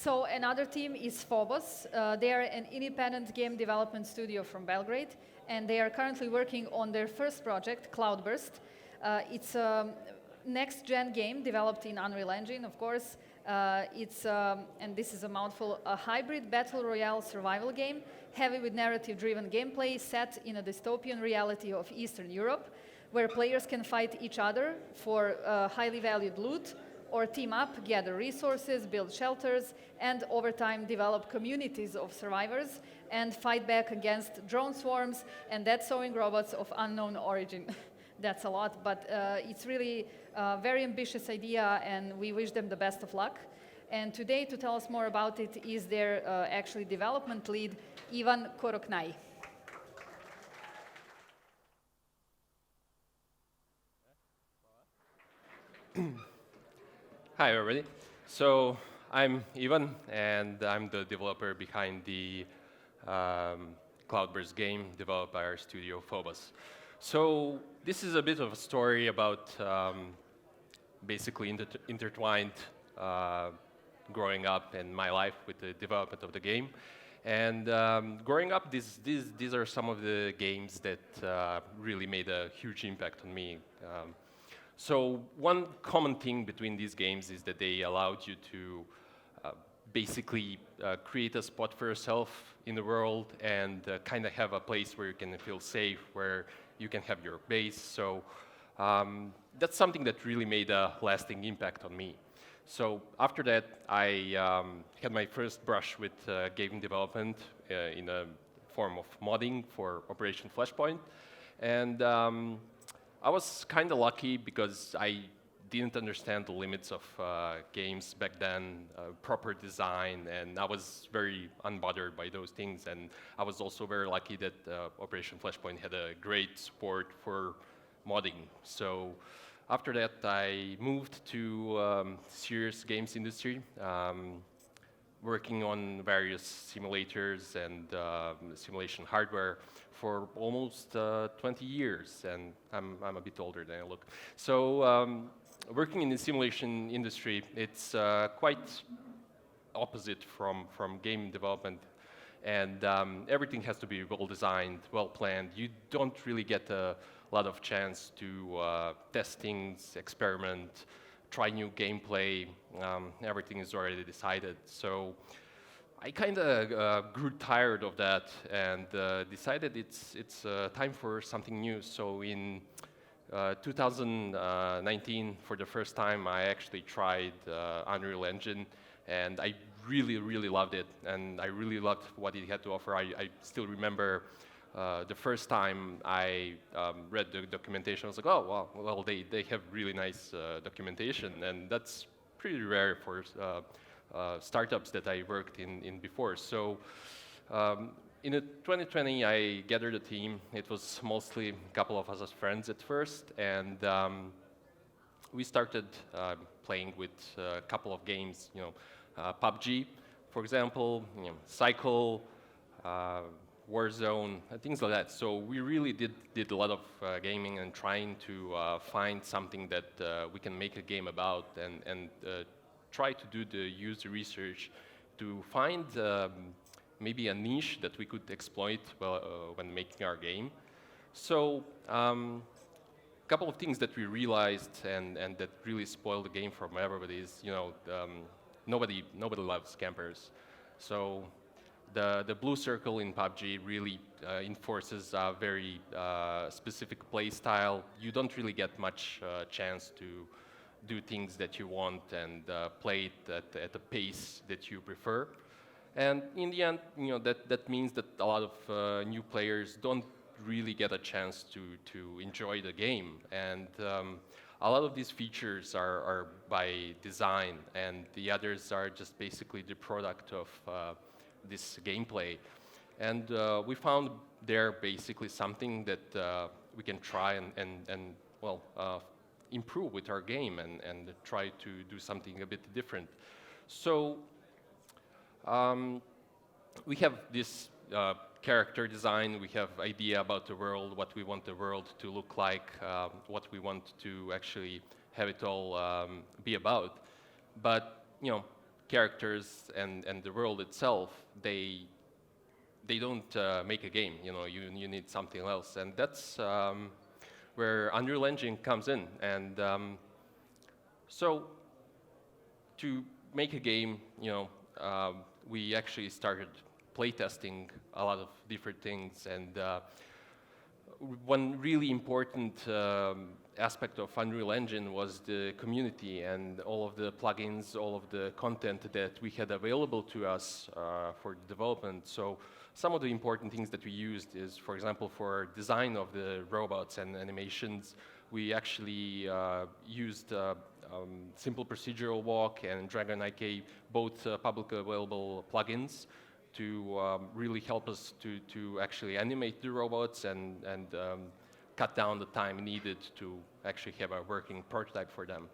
So another team is Phobos. They are an independent game development studio from Belgrade, and they are currently working on their first project, Cloudburst. It's a next-gen game developed in Unreal Engine, of course. And this is a mouthful, a hybrid battle royale survival game, heavy with narrative-driven gameplay set in a dystopian reality of Eastern Europe, where players can fight each other for highly valued loot, or team up, gather resources, build shelters, and over time develop communities of survivors and fight back against drone swarms and death-sowing robots of unknown origin. That's a lot, but it's really a very ambitious idea, and we wish them the best of luck. And today, to tell us more about it, is their actually development lead, Ivan Koroknai. Hi, everybody. So I'm Ivan, and I'm the developer behind the Cloudburst game developed by our studio, Phobos. So this is a bit of a story about basically intertwined growing up and my life with the development of the game. And growing up, these are some of the games that really made a huge impact on me. So one common thing between these games is that they allowed you to basically create a spot for yourself in the world and kind of have a place where you can feel safe, where you can have your base. So that's something that really made a lasting impact on me. So after that, I had my first brush with game development in a form of modding for Operation Flashpoint. And I was kind of lucky because I didn't understand the limits of games back then, proper design, and I was very unbothered by those things. And I was also very lucky that Operation Flashpoint had a great support for modding. So after that, I moved to serious games industry, working on various simulators and simulation hardware for almost 20 years, and I'm a bit older than I look. So working in the simulation industry, it's quite opposite from game development, and everything has to be well designed, well planned. You don't really get a lot of chance to test things, experiment, try new gameplay. Everything is already decided. So I kind of grew tired of that and decided it's time for something new. So in 2019, for the first time, I actually tried Unreal Engine, and I really loved it, and I really loved what it had to offer. I still remember the first time I read the documentation. I was like, oh, well, they have really nice documentation, and that's pretty rare for startups that I worked in before. So in 2020, I gathered a team. It was mostly a couple of us as friends at first, and we started playing with a couple of games, PUBG, for example, Cycle, Warzone, things like that. So we really did a lot of gaming and trying to find something that we can make a game about and try to do the user research to find maybe a niche that we could exploit when making our game. So a couple of things that we realized and that really spoiled the game for everybody is, nobody loves campers. So the blue circle in PUBG really enforces a very specific play style. You don't really get much chance to do things that you want and play it at a pace that you prefer. And in the end, that means that a lot of new players don't really get a chance to enjoy the game. And a lot of these features are by design, and the others are just basically the product of this gameplay. And we found there basically something that we can try and improve with our game and try to do something a bit different. So we have this character design, we have idea about the world, what we want the world to look like, what we want to actually have it all be about. But characters and the world itself, they don't make a game. You know, you need something else, and that's where Unreal Engine comes in. And so to make a game, you know, we actually started playtesting a lot of different things, and one really important aspect of Unreal Engine was the community and all of the plugins, all of the content that we had available to us for development. So some of the important things that we used is, for example, for design of the robots and animations, we actually used Simple Procedural Walk and Dragon IK, both publicly available plugins, to really help us to actually animate the robots and cut down the time needed to actually have a working prototype for them.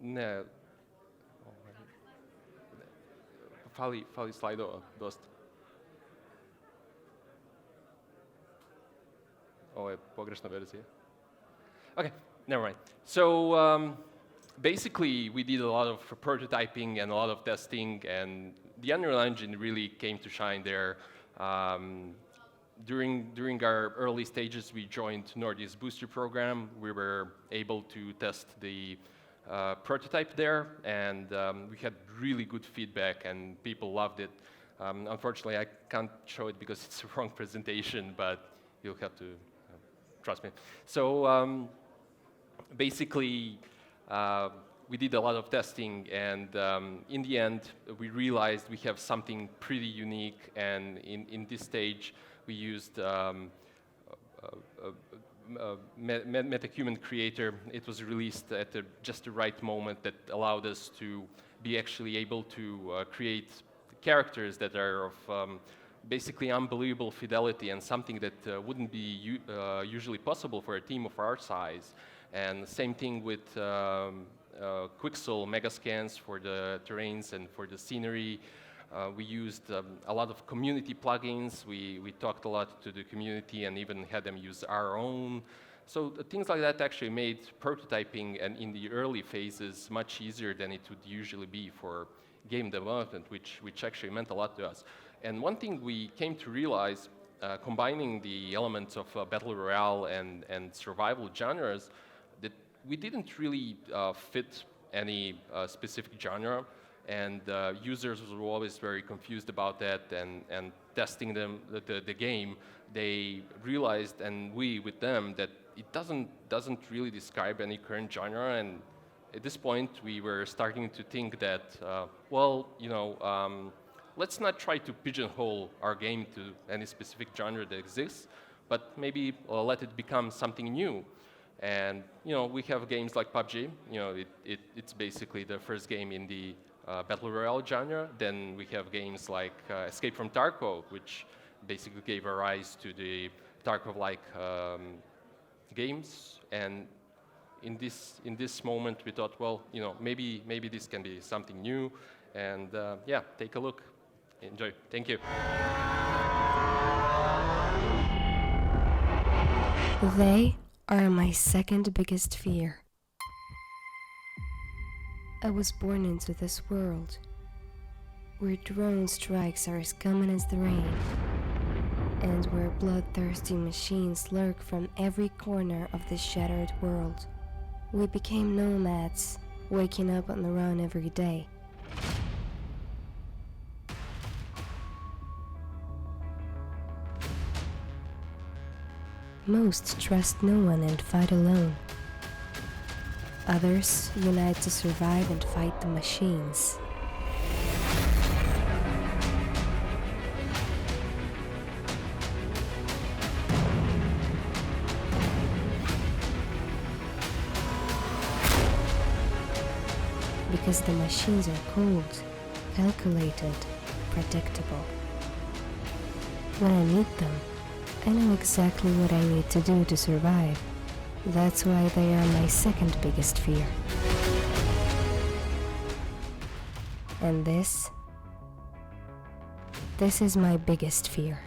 Ne, fali slajdova dosta. Ovo je pogrešna verzija. Okay, never mind. So basically, we did a lot of prototyping and a lot of testing, and the Unreal Engine really came to shine there. During our early stages, we joined Nordi's Booster program. We were able to test the prototype there, and we had really good feedback, and people loved it. Unfortunately, I can't show it because it's the wrong presentation, but you'll have to trust me. So basically, we did a lot of testing, and in the end, we realized we have something pretty unique, and in this stage, we used MetaHuman Creator. It was released at just the right moment that allowed us to be actually able to create characters that are of basically unbelievable fidelity, and something that wouldn't be usually possible for a team of our size. And same thing with Quixel Megascans for the terrains and for the scenery. We used a lot of community plugins. We talked a lot to the community and even had them use our own. So things like that actually made prototyping and in the early phases much easier than it would usually be for game development, which actually meant a lot to us. And one thing we came to realize, combining the elements of Battle Royale and survival genres, that we didn't really fit any specific genre, and users were always very confused about that, and testing the game, they realized, and we with them, that it doesn't really describe any current genre. And at this point, we were starting to think that, well, you know, let's not try to pigeonhole our game to any specific genre that exists, but maybe let it become something new. And you know, we have games like PUBG. You know, it's basically the first game in the Battle Royale genre. Then we have games like Escape from Tarkov, which basically gave a rise to the Tarkov-like games. And in this moment, we thought, well, you know, maybe this can be something new. And yeah, take a look. Enjoy. Thank you. They are my second biggest fear. I was born into this world where drone strikes are as common as the rain, and where bloodthirsty machines lurk from every corner of this shattered world. We became nomads, waking up on the run every day. Most trust no one and fight alone. Others unite to survive and fight the machines. Because the machines are cold, calculated, predictable. When I meet them, I know exactly what I need to do to survive. That's why they are my second biggest fear. And this is my biggest fear.